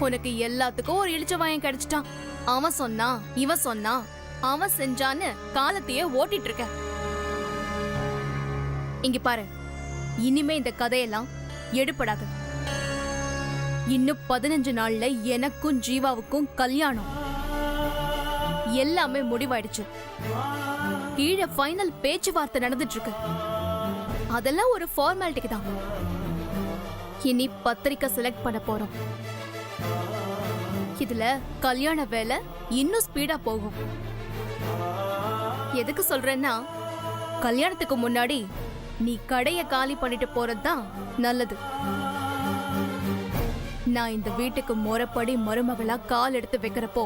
உனக்கு எல்லாத்துக்கும் ஒரு இளிச்சவாயன் கிடைச்சிட்டான். அவன் சொன்னா இவன் சொன்னா அவன் செஞ்சான்னு காலத்தையே ஓட்டிட்டு இருக்க. இங்க பாரு, இனிமே இந்த கதையெல்லாம் எடுபடாது. இன்னும் 15 நாள்ல எனக்கும் ஜீவாவுக்கும் கல்யாணம். எல்லாமே முடிவாயிடுச்சு. கீழே ஃபைனல் பேச்சுவார்த்தை நடந்துட்டு இருக்கு. அதெல்லாம் ஒரு ஃபார்மாலிட்டிக்கு தான். இனி பத்திரிக்கை செலக்ட் பண்ண போறோம். இதுல கல்யாண வேலை இன்னும் ஸ்பீடா போகும். எதுக்கு சொல்றேன்னா, கல்யாணத்துக்கு முன்னாடி நீ கடைய காலி பண்ணிட்டு போறதுதான் நல்லது. நான் இந்த வீட்டுக்கு முறைப்படி மருமகளா கால் எடுத்து வைக்கிறப்போ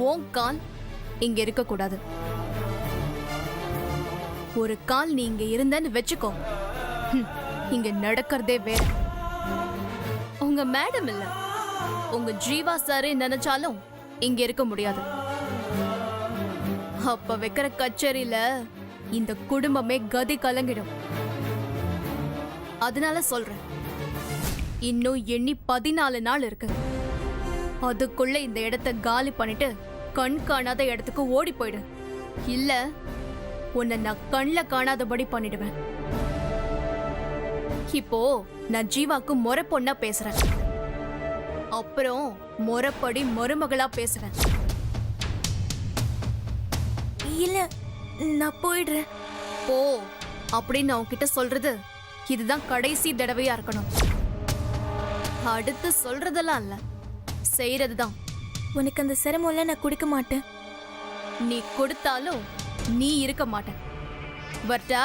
உன் கால் இங்க இருக்க கூடாது. ஒரு கால் நீ இங்க இருந்தன்னு வெச்சுக்கோ, இங்க நடக்கிறதே வேற. உங்க மேடம் இல்ல, உங்க ஜீவா சாரே நினைச்சாலும் இங்க இருக்க முடியாது. அப்ப வைக்கிற கச்சேரியில இந்த குடும்பமே கதி கலங்கிடும். அதனால சொல்றேன், இன்னும் எண்ணி 14 நாள் இருக்கு. அதுக்குள்ள இந்த இடத்தை காலி பண்ணிட்டு கண் காணாத இடத்துக்கு ஓடி போயிடு. இல்ல உன்னை நான் கண்ல காணாதபடி பண்ணிடுவேன். இப்போ நான் ஜீவாக்கு முறை பொண்ணா பேசுறேன், அப்புறம் முறைப்படி மருமகளா பேசுறேன். இல்ல, நான் போயிடுறேன். போ அப்படின்னு நான் உன்கிட்ட சொல்றது இதுதான் கடைசி தடவையா இருக்கணும். அடுத்து சொல்றதெல்லாம் இல்ல, செய்யறதுதான். உனக்கு அந்த சிரமம்ல நான் கொடுக்க மாட்டேன். நீ கொடுத்தாலும் நீ இருக்க மாட்ட. பட்டா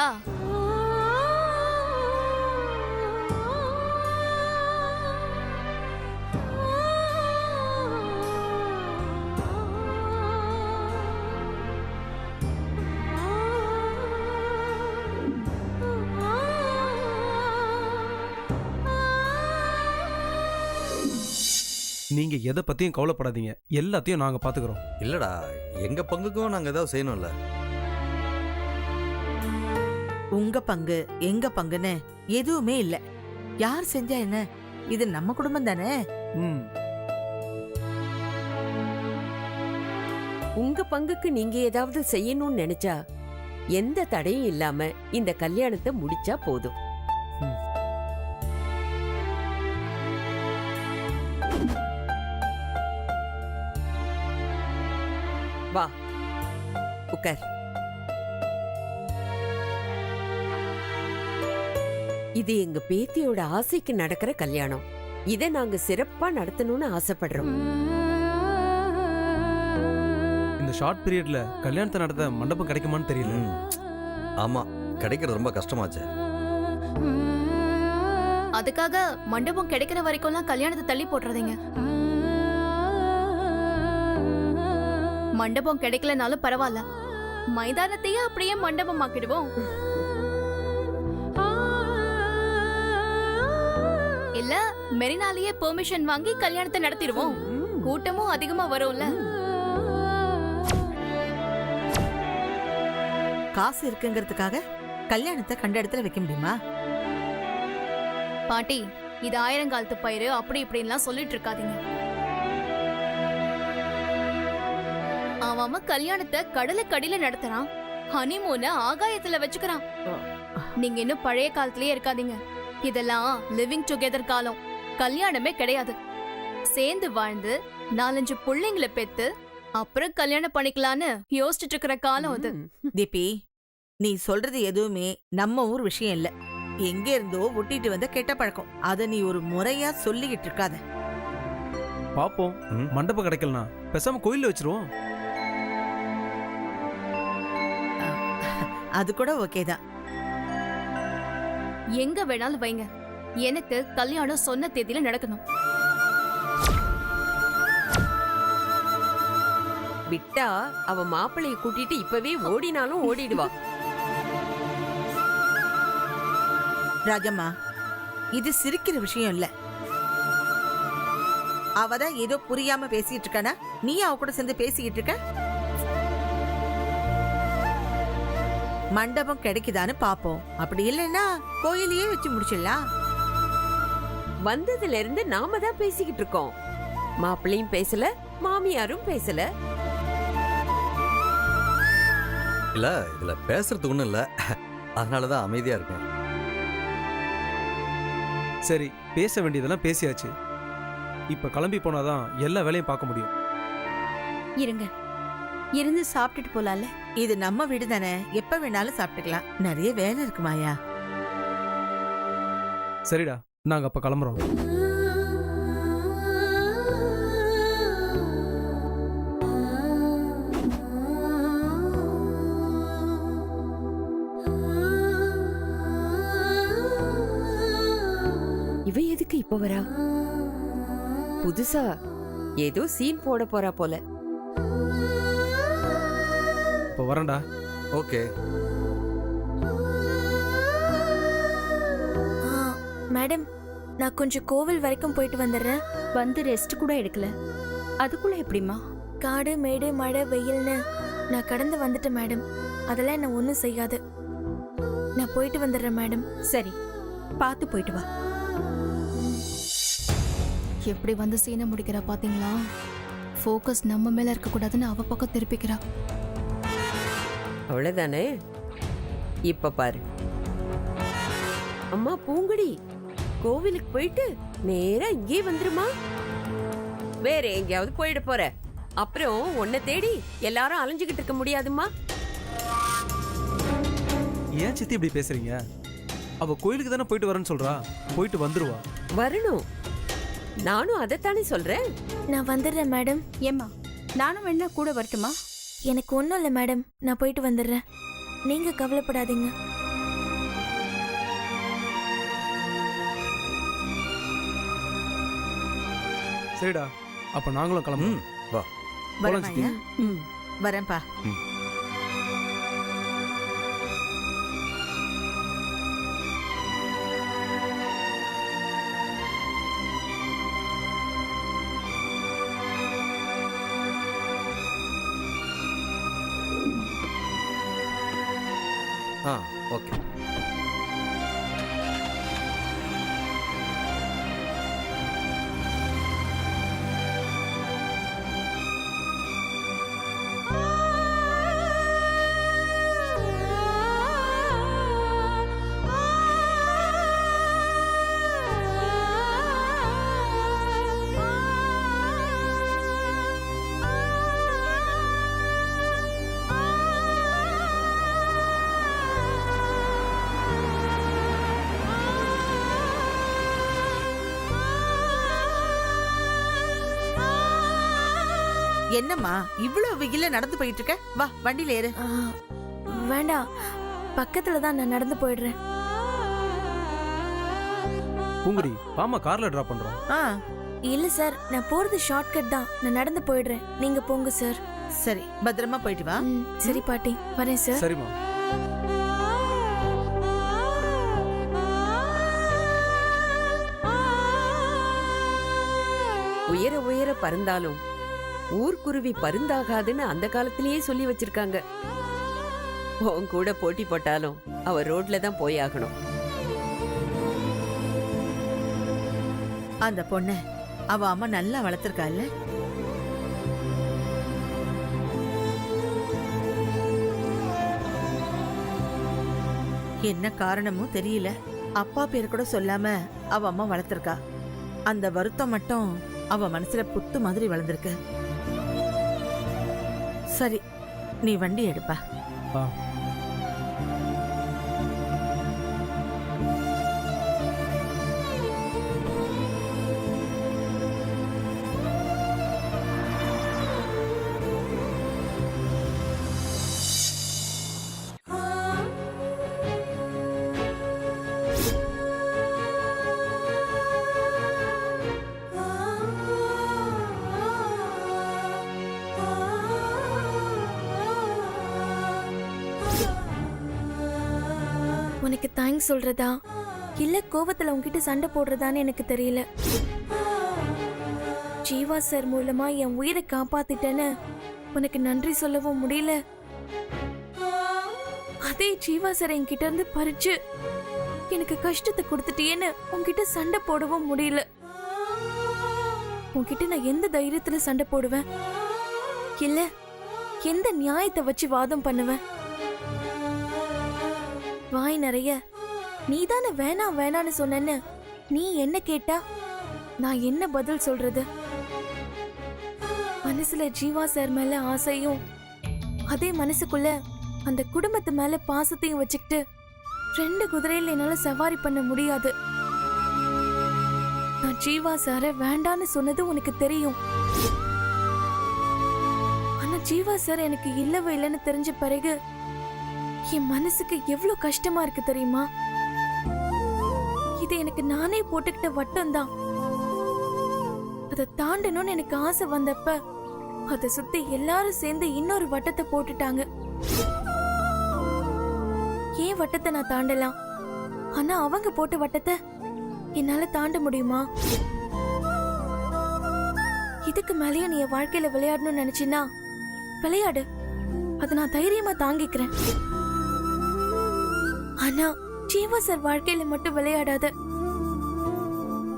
நீங்க எதை பத்தியும் கவலைப்படாதீங்க, எல்லாத்தையும் நாங்க பாத்துக்கிறோம். இல்லடா, எங்க பங்குக்கும் நாங்க ஏதாவது செய்யணும்ல. உங்க பங்கு எங்க பங்குன்னு எதுவுமே இல்ல. யார் செஞ்சா என்ன, இது நம்ம குடும்பம் தானே. உங்க பங்குக்கு நீங்க ஏதாவது செய்யணும்னு நினைச்சா எந்த தடையும் இல்லாம இந்த கல்யாணத்தை முடிச்சா போதும். வா உட்கார். இது எங்க பேத்தியோட ஆசைக்கு நடக்கிற கல்யாணம். இதை நாங்க சிறப்பா நடத்தணும்னு ஆசைப்படுறோம். இந்த ஷார்ட் பீரியட்ல கல்யாணத்தை நடத்த மண்டபம் கிடைக்குமான்னு தெரியல. ஆமா, கிடைக்கிறது ரொம்ப கஷ்டமாச்சு. அதுக்காக மண்டபம் கிடைக்கிற வரைக்கும்லாம் கல்யாணத்தை தள்ளி போட்டுறதீங்க. மண்டபம் கிடைக்கலனாலும் பரவாயில்ல, மைதானத்தையே அப்படியே மண்டபம் ஆக்கிடுவோம். இல்ல மெரினாலேயே பெர்மிஷன் வாங்கி கல்யாணத்தை நடத்திடுவோம். கூட்டமும் அதிகமா வரும்ல. காசு இருக்குங்கிறதுக்காக கல்யாணத்தை கண்ட இடத்துல வைக்க முடியுமா? பாட்டி, இது 1000 காலத்து பயிறு அப்படி இப்படின்லாம் சொல்லிட்டு இருக்காதீங்க. அவன் கல்யாணத்தை கடலுக்கடியில நடத்துறான், ஹனிமூன ஆகாயத்துல வச்சுக்கிறான். நீங்க இன்னும் பழைய காலத்திலேயே இருக்காதீங்க. இதெல்லாம் லிவிங் டுகெதர் காலம், கல்யாணமே கிடையாது. சேர்ந்து வாழ்ந்து 4-5 பிள்ளைங்களை பெத்து அப்புறம் கல்யாணம் பண்ணிக்கலான்னு யோசிச்சுட்டு இருக்கிற காலம் அது. தீபி, நீ சொல்றது எதுவுமே நம்ம ஊர் விஷயம் இல்ல. எங்க இருந்தோ ஒட்டிட்டு வந்த கெட்ட பழக்கம். அத நீ ஒரு முறையா சொல்லிக்கிட்டு இருக்காத. பாப்போம், மண்டபம் கிடைக்கலனா பேசாம கோயில்ல வச்சிருவோம். அது கூட ஓகே தான். எங்க வேணாலும் வைங்க, எனக்கு கல்யாணம் சொன்ன தேதியில நடக்கணும். விட்டா அவ மாப்பிள்ளைய கூட்டிட்டு இப்பவே ஓடினாலும் ஓடிடுவா. ராஜம்மா, இது சிரிக்கிற விஷயம் இல்ல. அவதான் ஏதோ புரியாம பேசிட்டு இருக்கானா, நீ அவ கூட சேர்ந்து பேசிக்கிட்டு இருக்க. மண்டபம் கிடைக்குதான்னு பாப்போம். அப்படி இல்லைன்னா கோயிலையே வச்சு முடிச்சிடலாம். வந்ததுல இருந்து நாம தான் பேசிக்கிட்டு இருக்கோம். மாப்பிள்ளையும் பேசல மாமியாரும் பேசல. இல்ல இதுல பேசுறதுக்கு ஒண்ணும் இல்ல, அதனாலதான் அமைதியா இருக்கேன். சரி, பேச வேண்டியதெல்லாம் பேசியாச்சு. இப்ப கிளம்பி போனாதான் எல்லா வேலையும் பார்க்க முடியும். இருங்க, இருந்து சாப்பிட்டுட்டு போலாம்ல. இது நம்ம வீடு தானே, எப்ப வேணாலும் சாப்பிட்டுக்கலாம். நிறைய வேலை இருக்கு மாயா. சரிடா, நாங்க அப்ப கிளம்புறோம். இவ எதுக்கு இப்ப வரா? புதுசா ஏதோ சீன் போட போறா போல. இப்ப வரேன்டா. ஓகே. மேடம், நான் கொஞ்சம் கோவில் வரைக்கும் போயிட்டு வந்துடுறேன். வந்து ரெஸ்ட் கூட எடுக்கல, அதுக்குள்ள எப்படிமா? காடு மேடு மழை வெயில்னு நான் கடந்து வந்துட்டேன் மேடம். அதெல்லாம் என்ன ஒன்றும் செய்யாது. நான் போயிட்டு வந்துடுறேன் மேடம். சரி, பார்த்து போயிட்டு வா. எப்படி வந்து சீனை முடிக்கிறா பாத்தீங்களா? ஃபோக்கஸ் நம்ம மேல இருக்க கூடாதுன்னு அவ பக்கம் திருப்பிக்கிறா. அவ்வளவுதானே? இப்ப பாரு. அம்மா பூங்குடி, கோவிலுக்கு போயிட்டு நேரா இங்கே வந்துருமா. வேற எங்கேயாவது போயிட போற, அப்புறம் உன்னை தேடி எல்லாரும் அலைஞ்சுகிட்டு இருக்க முடியாதுமா. ஏன் சித்தி இப்படி பேசுறீங்க? அவ கோயிலுக்கு தானே போயிட்டு வரேன்னு சொல்றா. போயிட்டு வந்துருவா. வரணும், நானும் அதைத்தானே சொல்றேன். நான் வந்துடுறேன் மேடம். ஏம்மா, நானும் வேணா கூட வரட்டுமா? எனக்கு ஒன்றும் இல்லை மேடம், நான் போயிட்டு வந்துடுறேன். நீங்க கவலைப்படாதீங்க. சரிடா, அப்ப நாங்களும் கிளம்புறோம். வா. வரேன் போலாம் சித்தி. மாயா. ம். வரேன்ப்பா. ஓகே. என்னம்மா இவ்வளவு வெயில்ல நடந்து போயிட்டு இருக்க? வா வண்டியில ஏறு. வேண்டாம், பக்கத்துல தான் நான் நடந்து போயிடுறேன். பூங்குடி, வாமா, கார்ல டிராப் பண்றோம். ஆ இல்ல சார், நான் போறது ஷார்ட்கட் தான். நான் நடந்து போயிடுறேன், நீங்க போங்க சார். சரி, பத்திரமா போயிட்டு வா. சரி பாட்டி, வரேன் சார். சரிம்மா. உயர உயர பறந்தாலும் ஊர்க்குருவி பருந்தாகாதுன்னு அந்த காலத்திலேயே சொல்லி வச்சிருக்காங்க. உன் கூட போட்டி போட்டாலும் அவ ரோட்ல தான் போயாகணும். அந்த பொண்ண அவ அம்மா நல்லா வளர்த்திருக்கா இல்ல? என்ன காரணமும் தெரியல, அப்பா பேர் கூட சொல்லாம அவ அம்மா வளர்த்திருக்கா. அந்த வருத்தம் மட்டும் அவ மனசுல புத்து மாதிரி வளர்ந்திருக்கு. சரி, நீ வண்டி எடுப்பா. ஆ. உனக்கு தேங்க்ஸ் சொல்றதா இல்ல கோவத்துல உன்கிட்ட சண்டை போடுறதான்னு எனக்கு தெரியல. ஜீவா சார் மூலமா என் உயிரை காப்பாத்திட்டேன்னு உனக்கு நன்றி சொல்லவும் முடியல. அதே ஜீவா சார் என்கிட்ட இருந்து பறிச்சு எனக்கு கஷ்டத்தை கொடுத்துட்டியேன்னு உன்கிட்ட சண்டை போடவும் முடியல. உன்கிட்ட நான் எந்த தைரியத்துல சண்டை போடுவேன்? இல்ல எந்த நியாயத்தை வச்சு வாதம் பண்ணுவேன்? வாய் நிறைய நீதானே வேணாம் வேணான்னு சொன்னேன்னு நீ என்ன கேட்டா நான் என்ன பதில் சொல்றது? மனசுல ஜீவா சார் மேல ஆசையும் அதே மனசுக்குள்ள அந்த குடும்பத்து மேல பாசத்தையும் வச்சுக்கிட்டு 2 குதிரையில என்னால சவாரி பண்ண முடியாது. நான் ஜீவா சார வேண்டான்னு சொன்னது உனக்கு தெரியும். ஆனா ஜீவா சார் எனக்கு இல்லவே இல்லைன்னு தெரிஞ்ச பிறகு என் மனசுக்கு எவ்வளவு கஷ்டமா இருக்கு தெரியுமா? இது எனக்கு நானே போட்டுக்கிட்ட வட்டம் தான். அதை தாண்டணும்னு எனக்கு ஆசை வந்தப்ப அதை சுத்தி எல்லாரும் சேர்ந்து இன்னொரு வட்டத்தை போட்டுட்டாங்க. ஏன் வட்டத்தை நான் தாண்டலாம், ஆனா அவங்க போட்ட வட்டத்தை என்னால தாண்ட முடியுமா? இதுக்கு மேலேயும் நீ என் வாழ்க்கையில விளையாடணும்னு நினைச்சினா விளையாடு, அதை நான் தைரியமா தாங்கிக்கிறேன். ஆனா ஜீவா சார் வாழ்க்கையில மட்டும் விளையாடாத,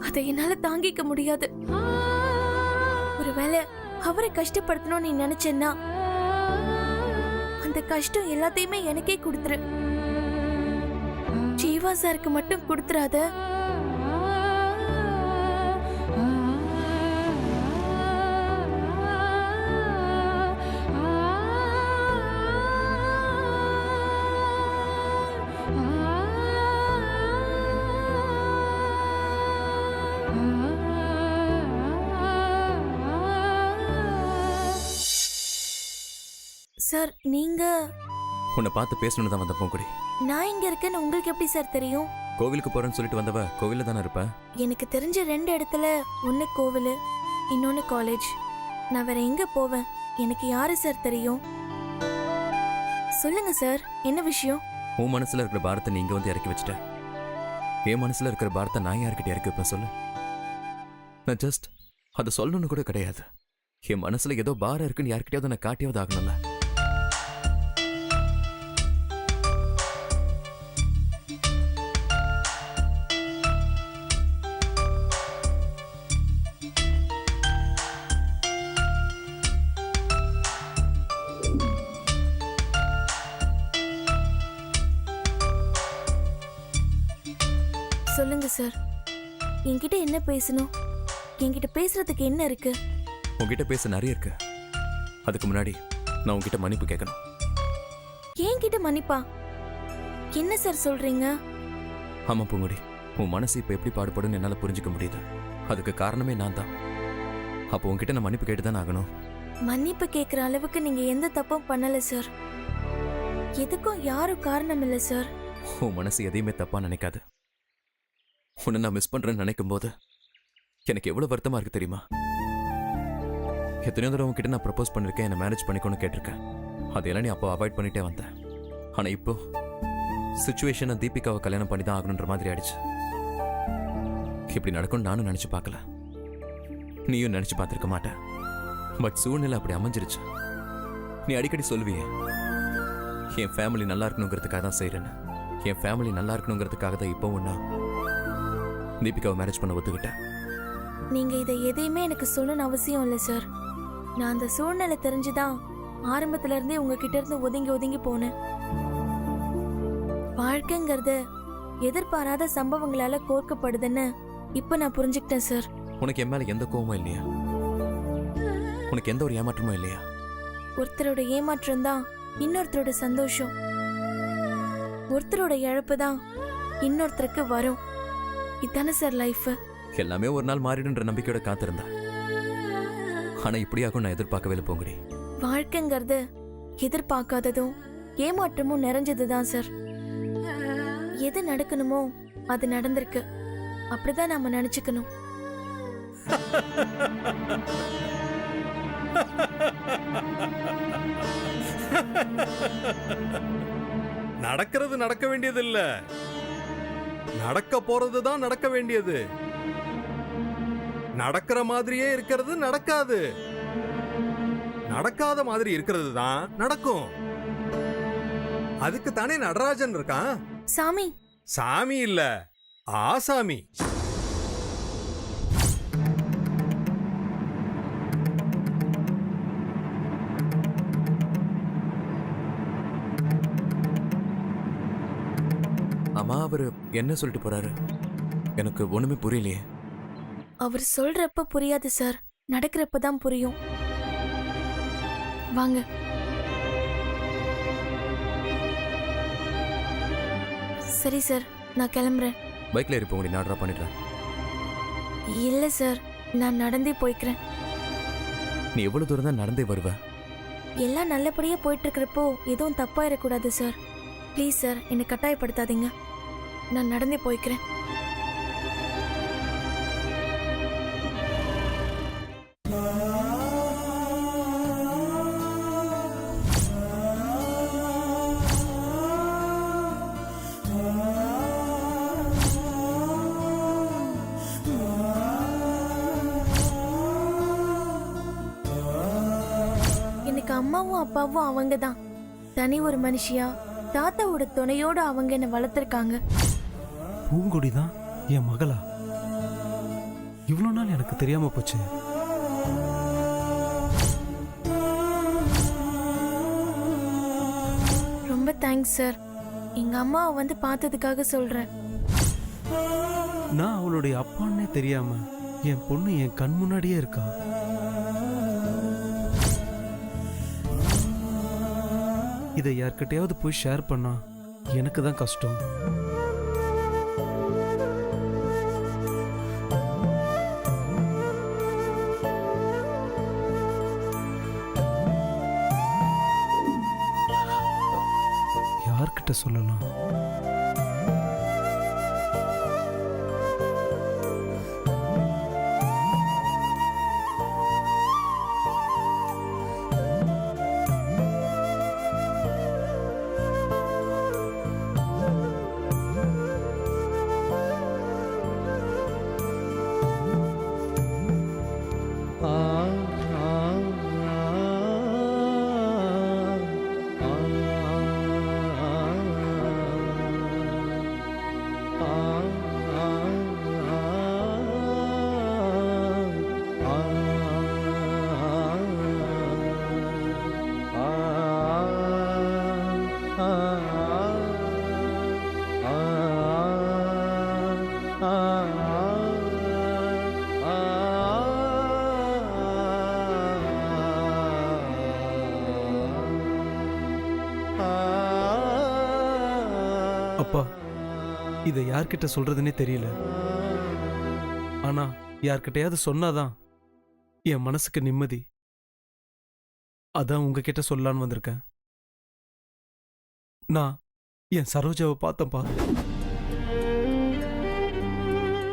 அதை என்னால தாங்கிக்க முடியாது. ஒருவேளை அவரை கஷ்டப்படுத்தணும்னு நீ நினைச்சேன்னா அந்த கஷ்டம் எல்லாத்தையுமே எனக்கே கொடுத்துரு. ஜீவா சாருக்கு மட்டும் கொடுத்துறாத. சார் நீங்க உன்னை பார்த்து பேசணும்னு தான் வந்த பூங்குடி. நான் இங்க இருக்கேன்னு உங்களுக்கு எப்படி சார் தெரியும்? கோவிலுக்கு போறேன்னு சொல்லிட்டு வந்தவ கோவில்ல தானே இருப்ப. எனக்கு தெரிஞ்ச 2 இடத்துல, ஒன்னு கோவில், இன்னொன்னு காலேஜ். நான் வேற எங்க போவேன்? எனக்கு யாரு சார் தெரியும்? சொல்லுங்க சார், என்ன விஷயம்? உன் மனசுல இருக்கிற பாரத்தை நீங்க வந்து இறக்கி வச்சுட்ட. என் மனசுல இருக்கிற பாரத்தை நான் யார்கிட்ட இறக்கி வைப்பேன் சொல்லு? நான் ஜஸ்ட் அதை சொல்லணும்னு கூட கிடையாது. என் மனசுல ஏதோ பாரம் இருக்குன்னு யார்கிட்டயாவது நான் காட்டியாவது ஆகணும்ல. சொல்லுங்க சார், என்கிட்ட என்ன பேசணும்? என்கிட்ட பேசுறதுக்கு என்ன இருக்கு? உன்கிட்ட பேச நிறைய இருக்கு. அதுக்கு முன்னாடி நான் உன்கிட்ட மன்னிப்பு கேட்கணும். என்கிட்ட மன்னிப்பா? என்ன சார் சொல்றீங்க? ஆமா பூங்குடி, உன் மனசு இப்ப எப்படி பாடுபடுன்னு என்னால புரிஞ்சுக்க முடியுது. அதுக்கு காரணமே நான் தான். அப்போ உன்கிட்ட நான் மன்னிப்பு கேட்டு தான் ஆகணும். மன்னிப்பு கேட்கிற அளவுக்கு நீங்க எந்த தப்பும் பண்ணல சார். எதுக்கும் யாரும் காரணம் இல்ல சார். உன் மனசு எதையுமே தப்பா நினைக்காது. உன்னை நான் மிஸ் பண்றேன்னு நினைக்கும் போது எனக்கு எவ்வளவு வருத்தமா இருக்கு தெரியுமா? எத்தனையோ தடவை உன்கிட்ட நான் ப்ரப்போஸ் பண்ணிருக்கேன், என்ன மேரேஜ் பண்ணிக்கோன்னு கேட்டிருக்கேன். அதையெல்லாம் நீ அப்போ அவாய்ட் பண்ணிட்டே வந்தேன். ஆனா இப்போ சிச்சுவேஷனை தீபிகாவை கல்யாணம் பண்ணி தான் ஆகணுன்ற மாதிரி ஆயிடுச்சு. இப்படி நடக்கும்னு நானும் நினைச்சு பார்க்கல, நீயும் நினைச்சு பார்த்திருக்க மாட்டேன். பட் சூழ்நிலை அப்படி அமைஞ்சிருச்சு. நீ அடிக்கடி சொல்லுவியே, என் ஃபேமிலி நல்லா இருக்கணுங்கிறதுக்காக தான் செய்யறேன்னு. என் ஃபேமிலி நல்லா இருக்கணுங்கிறதுக்காக தான் இப்போவும் நான் தீபிகாவை மேரேஜ் பண்ண ஒத்துக்கிட்டேன். நீங்க இதை எதையுமே எனக்கு சொல்லணும்னு அவசியம் இல்லை சார். நான் அந்த சூழ்நிலை தெரிஞ்சுதான் ஆரம்பத்துல இருந்தே உங்ககிட்ட இருந்து ஒதுங்கி ஒதுங்கி போனேன். வாழ்க்கைங்கிறது எதிர்பாராத சம்பவங்களால கோர்க்கப்படுதுன்னு இப்ப நான் புரிஞ்சுக்கிட்டேன் சார். உனக்கு என் மேல எந்த கோவமும் இல்லையா? உனக்கு எந்த ஒரு ஏமாற்றமும் இல்லையா? ஒருத்தரோட ஏமாற்றம் தான் இன்னொருத்தரோட சந்தோஷம். ஒருத்தரோட இழப்பு தான் இன்னொருத்தருக்கு வரும். இதானே சார் லைஃப். எல்லாமே ஒரு நாள் மாறிடுன்ற நம்பிக்கையோட காத்திருந்தா. ஆனா இப்படியாகும் நான் எதிர்பார்க்கவே இல்லை பூங்குடி. வாழ்க்கைங்கிறது எதிர்பார்க்காததும் ஏமாற்றமும் நிறைஞ்சதுதான் சார். எது நடக்கணுமோ அது நடந்திருக்கு. அப்படிதான் நாம நினைச்சுக்கணும். நடக்கிறது நடக்க வேண்டியது இல்ல, நடக்க போறதுதான் நடக்க வேண்டியது. நடக்கிற மாதிரியே இருக்கிறது நடக்காது, நடக்காத மாதிரி இருக்கிறது தான் நடக்கும். அதுக்கு தானே நடராஜன் இருக்கான். சாமி சாமி இல்ல, ஆசாமி. அவரு என்ன சொல்லிட்டு போறாரு? எனக்கு ஒண்ணுமே புரியலையே. அவர் சொல்றப்ப புரியாது சார், நடக்கிறப்ப தான் புரியும். வாங்க. சரி சார், நான் கிளம்புறேன். பைக்ல ஏறி போங்க, நான் ட்ராப் பண்ணிடுறேன். இல்ல சார், நான் நடந்தே போய்க்கிறேன். நீ எவ்வளவு தூரம் தான் நடந்தே வருவ? எல்லாம் நல்லபடியா போயிட்டு இருக்கிறப்போ எதுவும் தப்பாயிடக்கூடாது சார். ப்ளீஸ் சார், என்னை கட்டாயப்படுத்தாதீங்க. நான் நடந்தே போய்க்கிறேன். எனக்கு அம்மாவும் அப்பாவும் அவங்க தான். தனி ஒரு மனுஷியா தாத்தாவோட துணையோட அவங்க என்ன வளர்த்துருக்காங்க. பூங்கொடி தான் என் மகளா? இவ்வளோ நாள் எனக்கு தெரியாம போச்சு. ரொம்ப தேங்க்ஸ் சார். எங்க அம்மாவை வந்து பார்த்ததுக்காக சொல்றேன். நான் அவளுடைய அப்பான்னே தெரியாம என் பொண்ணு என் கண் முன்னாடியே இருக்கா. இதை யார்கிட்டயாவது போய் ஷேர் பண்ணா எனக்கு தான் கஷ்டம். யார்கிட்ட சொல்லலாம்? அப்பா, இதை யார்கிட்ட சொல்றதுன்னே தெரியல. ஆனா யார்கிட்டயாவது சொன்னாதான் என் மனசுக்கு நிம்மதி. அதான் உங்ககிட்ட சொல்லலான்னு வந்திருக்கேன். நான் என் சரோஜாவை பார்த்தேன்ப்பா.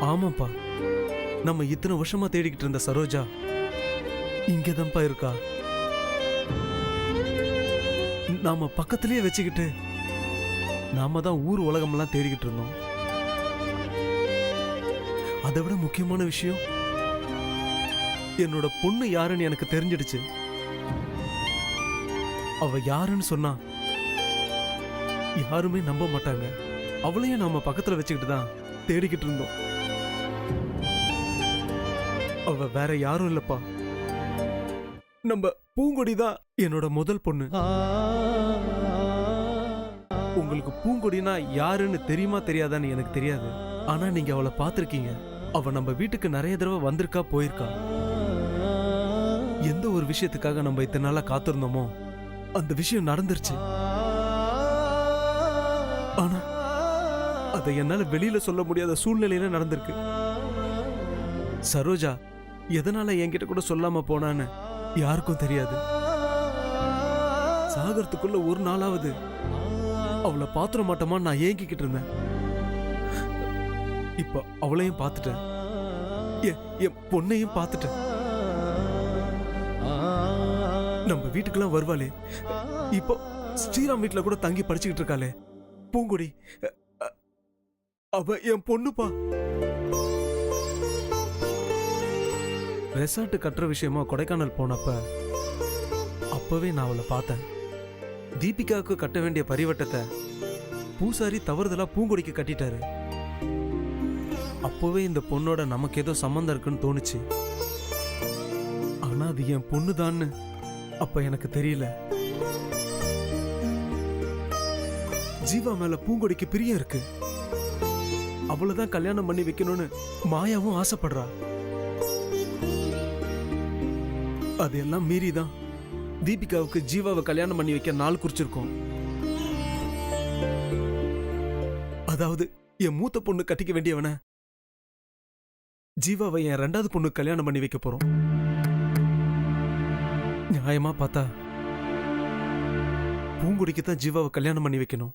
ஆமாப்பா, நம்ம இத்தனை வருஷமா தேடிக்கிட்டு இருந்த சரோஜா இங்கதான்ப்பா இருக்கா. நாம பக்கத்திலேயே வச்சுக்கிட்டு நாம தான் ஊர் உலகமெல்லாம் தேடிக்கிட்டு இருந்தோம். அதை விட முக்கியமான விஷயம், என்னோட பொண்ணு யாருன்னு எனக்கு தெரிஞ்சிடுச்சு. அவ யாருன்னு சொன்னா யாருமே நம்ப மாட்டாங்க. அவளையும் நாம பக்கத்துல வச்சுக்கிட்டு தான் தேடிக்கிட்டு இருந்தோம். அவ வேற யாரும் இல்லப்பா, நம்ம பூங்கொடி தான் என்னோட முதல் பொண்ணு. உங்களுக்கு பூங்கொடினா யாருன்னு தெரியுமா தெரியாதான்னு எனக்கு தெரியாது. ஆனா நீங்க அவளை பார்த்திருக்கீங்க. அவ நம்ம வீட்டுக்கு நிறைய தடவை வந்திருக்கா, போயிருக்கா. எந்த ஒரு விஷயத்துக்காக நம்ம இத்தனை நாளா காத்திருந்தோமோ அந்த விஷயம் நடந்துருச்சு. ஆனா அதை என்னால வெளியில சொல்ல முடியாத சூழ்நிலையில நடந்திருக்கு. சரோஜா எதனால என்கிட்ட கூட சொல்லாம போனான்னு யாருக்கும் தெரியாது. சாகரத்துக்குள்ள ஒரு நாளாவது அவளை பாத்திர மாட்டோமா நான் ஏங்கிக்கிட்டு இருந்தேன். இப்ப அவளையும் பார்த்துட்டேன், என் பொண்ணையும் பார்த்துட்டேன். நம்ம வீட்டுக்கெல்லாம் வருவாளே, இப்போ ஸ்ரீராம் வீட்டுல கூட தங்கி படிச்சுக்கிட்டு இருக்காளே பூங்கொடி, அவ என் பொண்ணுப்பா. ரெசார்ட் கட்டுற விஷயமா கொடைக்கானல் போனப்ப அப்பவே நான் அவளை பார்த்தேன். தீபிகாவுக்கு கட்ட வேண்டிய பரிவட்டத்தை பூசாரி தவறுதலா பூங்கொடிக்கு கட்டிட்டாரு. அப்பவே இந்த பொண்ணோட நமக்கு ஏதோ சம்பந்தம் இருக்குன்னு தோணுச்சு. ஆனா அது என் பொண்ணுதான்னு அப்ப எனக்கு தெரியல. ஜீவா மேல பூங்கொடிக்கு பிரியம் இருக்கு. அவளதான் கல்யாணம் பண்ணி வைக்கணும்னு மாயாவும் ஆசைப்படுறா. அதெல்லாம் மீறிதான் தீபிகாவுக்கு ஜீவாவை கல்யாணம் பண்ணி வைக்க நாள் குறிச்சிருக்கோம். அதாவது என் மூத்த பொண்ணு கட்டிக்க வேண்டியவன ஜீவாவை என் 2வது பொண்ணு கல்யாணம் பண்ணி வைக்க போறோம். நியாயமா பார்த்தா பூங்குடிக்கு தான் ஜீவாவை கல்யாணம் பண்ணி வைக்கணும்.